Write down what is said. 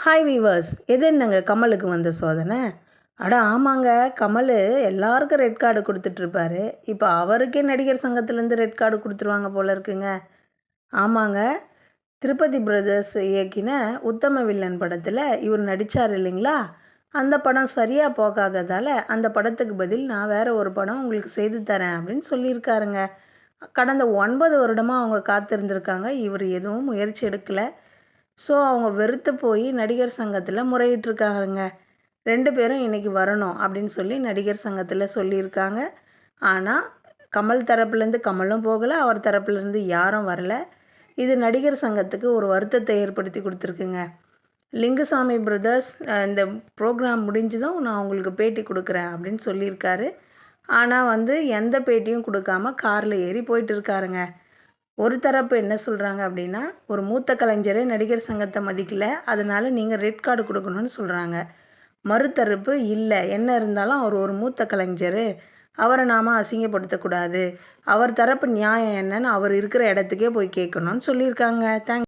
Hi viewers, எது என்னங்க கமலுக்கு வந்த சோதனை? அட ஆமாங்க, கமல் எல்லாருக்கும் ரெட் கார்டு கொடுத்துட்ருப்பாரு. இப்போ அவருக்கே நடிகர் சங்கத்துலேருந்து ரெட் கார்டு கொடுத்துருவாங்க போல இருக்குங்க. ஆமாங்க, திருப்பதி பிரதர்ஸ் இயக்கின உத்தம வில்லன் படத்தில் இவர் நடித்தார் இல்லைங்களா? அந்த படம் சரியாக போகாததால் அந்த படத்துக்கு பதில் நான் வேறு ஒரு படம் உங்களுக்கு செய்து தரேன் அப்படின்னு சொல்லியிருக்காருங்க. கடந்த 9 வருடமாக அவங்க காத்திருந்திருக்காங்க. இவர் எதுவும் முயற்சி எடுக்கலை. ஸோ அவங்க வெறுத்து போய் நடிகர் சங்கத்தில் முறையிட்டிருக்காங்க. 2 பேரும் இன்றைக்கி வரணும் அப்படின்னு சொல்லி நடிகர் சங்கத்தில் சொல்லியிருக்காங்க. ஆனால் கமல் தரப்புலேருந்து கமலும் போகலை, அவர் தரப்புலேருந்து யாரும் வரலை. இது நடிகர் சங்கத்துக்கு ஒரு வருத்தத்தை ஏற்படுத்தி கொடுத்துருக்குங்க. லிங்குசாமி பிரதர்ஸ் இந்த ப்ரோக்ராம் முடிஞ்சதும் நான் உங்களுக்கு பேட்டி கொடுக்குறேன் அப்படின்னு சொல்லியிருக்காரு. ஆனால் எந்த பேட்டியும் கொடுக்காம காரில் ஏறி போயிட்டு இருக்காருங்க. ஒரு தரப்பு என்ன சொல்கிறாங்க அப்படின்னா, ஒரு மூத்த கலைஞரே நடிகர் சங்கத்தை மதிக்கலை, அதனால் நீங்கள் ரெட் கார்டு கொடுக்கணும்னு சொல்கிறாங்க. மறுதரப்பு இல்லை, என்ன இருந்தாலும் அவர் ஒரு மூத்த கலைஞர், அவரை நாம் அசிங்கப்படுத்தக்கூடாது, அவர் தரப்பு நியாயம் என்னன்னு அவர் இருக்கிற இடத்துக்கே போய் கேட்கணும்னு சொல்லியிருக்காங்க. தேங்க்ஸ்.